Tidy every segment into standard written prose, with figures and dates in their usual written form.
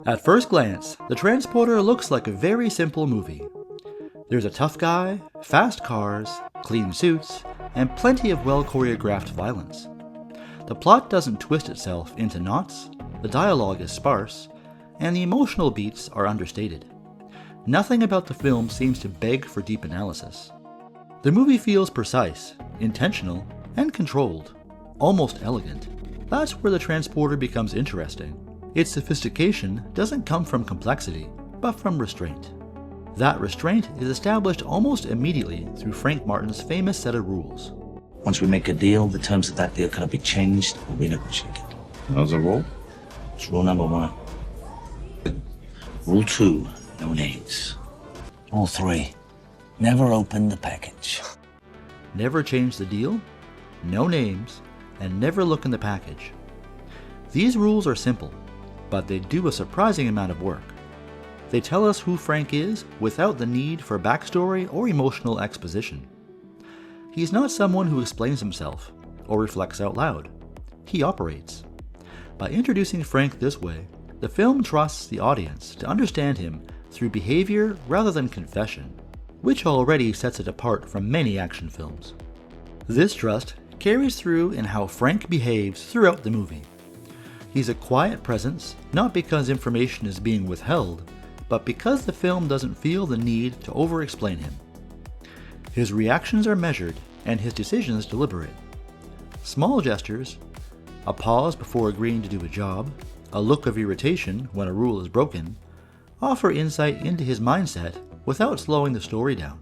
At first glance, The Transporter looks like a very simple movie. There's a tough guy, fast cars, clean suits, and plenty of well-choreographed violence. The plot doesn't twist itself into knots, the dialogue is sparse, and the emotional beats are understated. Nothing about the film seems to beg for deep analysis. The movie feels precise, intentional, and controlled, almost elegant. That's where The Transporter becomes interesting. Its sophistication doesn't come from complexity, but from restraint. That restraint is established almost immediately through Frank Martin's famous set of rules. Once we make a deal, the terms of that deal cannot be changed or renegotiated. How's the rule? It's rule number 1. Rule 2, no names. Rule 3, never open the package. Never change the deal, no names, and never look in the package. These rules are simple, but they do a surprising amount of work. They tell us who Frank is without the need for backstory or emotional exposition. He's not someone who explains himself or reflects out loud. He operates. By introducing Frank this way, the film trusts the audience to understand him through behavior rather than confession, which already sets it apart from many action films. This trust carries through in how Frank behaves throughout the movie. He's a quiet presence, not because information is being withheld, but because the film doesn't feel the need to over-explain him. His reactions are measured and his decisions deliberate. Small gestures, a pause before agreeing to do a job, a look of irritation when a rule is broken, offer insight into his mindset without slowing the story down.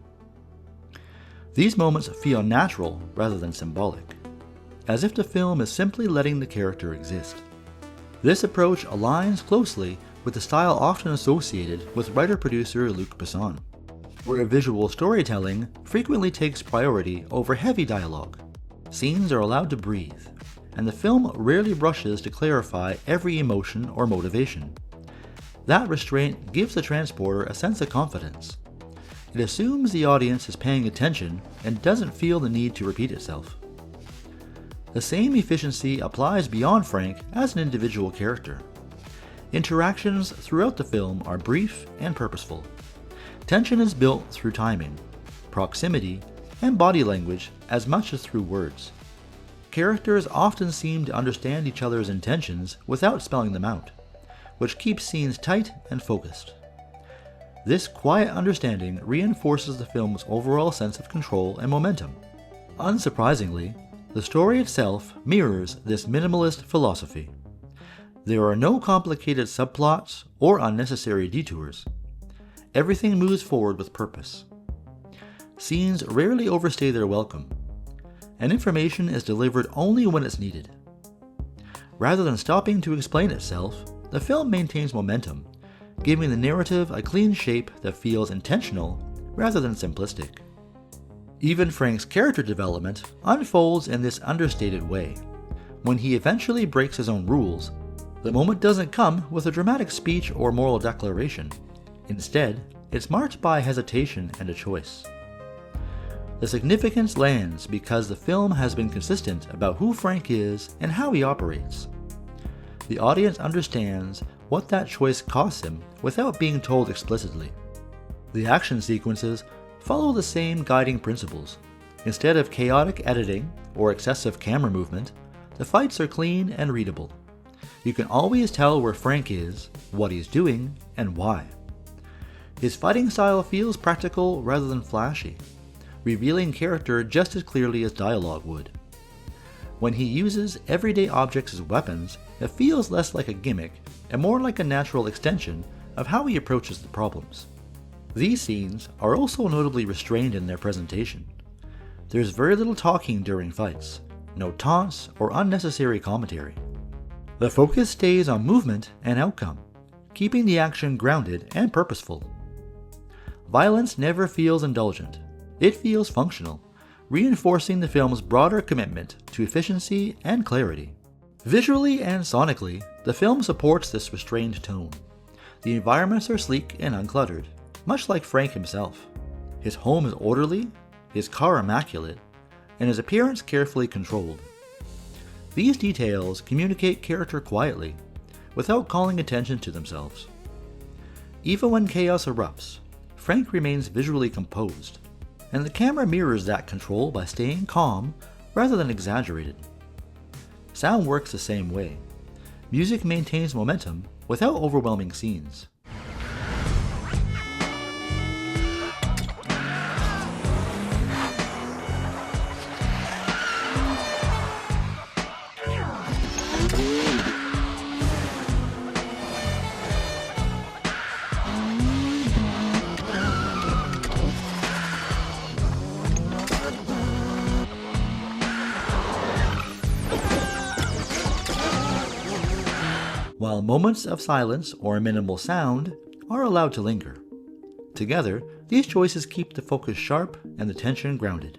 These moments feel natural rather than symbolic, as if the film is simply letting the character exist. This approach aligns closely with the style often associated with writer-producer Luc Besson, where visual storytelling frequently takes priority over heavy dialogue. Scenes are allowed to breathe, and the film rarely rushes to clarify every emotion or motivation. That restraint gives The Transporter a sense of confidence. It assumes the audience is paying attention and doesn't feel the need to repeat itself. The same efficiency applies beyond Frank as an individual character. Interactions throughout the film are brief and purposeful. Tension is built through timing, proximity, and body language as much as through words. Characters often seem to understand each other's intentions without spelling them out, which keeps scenes tight and focused. This quiet understanding reinforces the film's overall sense of control and momentum. Unsurprisingly, the story itself mirrors this minimalist philosophy. There are no complicated subplots or unnecessary detours. Everything moves forward with purpose. Scenes rarely overstay their welcome, and information is delivered only when it's needed. Rather than stopping to explain itself, the film maintains momentum, giving the narrative a clean shape that feels intentional rather than simplistic. Even Frank's character development unfolds in this understated way. When he eventually breaks his own rules, the moment doesn't come with a dramatic speech or moral declaration. Instead, it's marked by hesitation and a choice. The significance lands because the film has been consistent about who Frank is and how he operates. The audience understands what that choice costs him without being told explicitly. The action sequences follow the same guiding principles. Instead of chaotic editing or excessive camera movement, the fights are clean and readable. You can always tell where Frank is, what he's doing, and why. His fighting style feels practical rather than flashy, revealing character just as clearly as dialogue would. When he uses everyday objects as weapons, it feels less like a gimmick and more like a natural extension of how he approaches the problems. These scenes are also notably restrained in their presentation. There's very little talking during fights, no taunts or unnecessary commentary. The focus stays on movement and outcome, keeping the action grounded and purposeful. Violence never feels indulgent. It feels functional, reinforcing the film's broader commitment to efficiency and clarity. Visually and sonically, the film supports this restrained tone. The environments are sleek and uncluttered, much like Frank himself. His home is orderly, his car immaculate, and his appearance carefully controlled. These details communicate character quietly, without calling attention to themselves. Even when chaos erupts, Frank remains visually composed, and the camera mirrors that control by staying calm rather than exaggerated. Sound works the same way. Music maintains momentum without overwhelming scenes. While moments of silence or minimal sound are allowed to linger. Together, these choices keep the focus sharp and the tension grounded.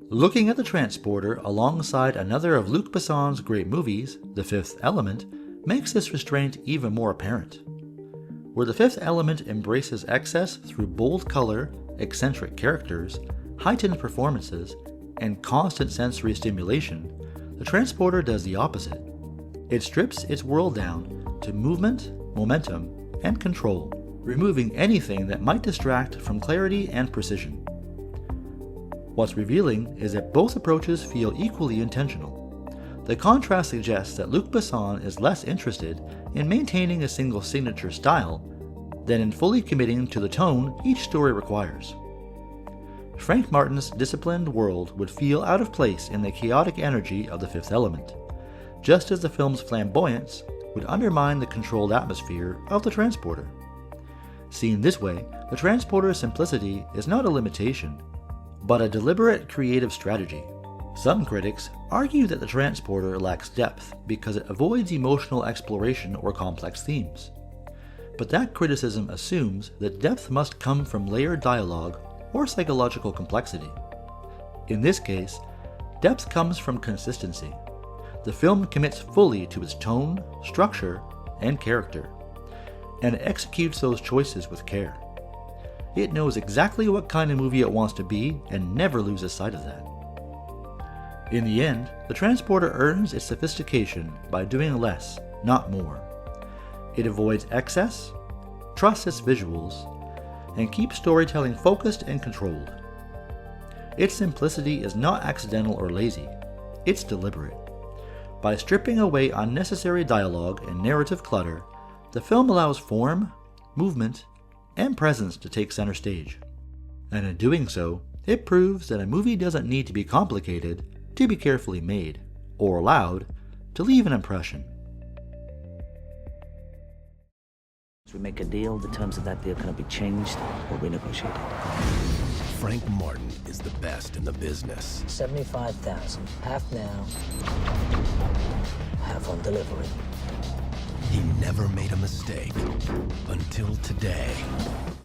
Looking at the transporter alongside another of Luc Besson's great movies, The Fifth Element, makes this restraint even more apparent. Where The Fifth Element embraces excess through bold color, eccentric characters, heightened performances, and constant sensory stimulation, the transporter does the opposite. It strips its world down to movement, momentum, and control, removing anything that might distract from clarity and precision. What's revealing is that both approaches feel equally intentional. The contrast suggests that Luc Besson is less interested in maintaining a single signature style than in fully committing to the tone each story requires. Frank Martin's disciplined world would feel out of place in the chaotic energy of The Fifth Element, just as the film's flamboyance would undermine the controlled atmosphere of the transporter. Seen this way, the transporter's simplicity is not a limitation, but a deliberate creative strategy. Some critics argue that the transporter lacks depth because it avoids emotional exploration or complex themes. But that criticism assumes that depth must come from layered dialogue or psychological complexity. In this case, depth comes from consistency. The film commits fully to its tone, structure, and character, and it executes those choices with care. It knows exactly what kind of movie it wants to be and never loses sight of that. In the end, the transporter earns its sophistication by doing less, not more. It avoids excess, trusts its visuals, and keeps storytelling focused and controlled. Its simplicity is not accidental or lazy, it's deliberate. By stripping away unnecessary dialogue and narrative clutter, the film allows form, movement, and presence to take center stage. And in doing so, it proves that a movie doesn't need to be complicated to be carefully made, or allowed to leave an impression. We make a deal, the terms of that deal cannot be changed or renegotiated. Frank Martin is the best in the business. 75,000, half now, half on delivery. He never made a mistake until today.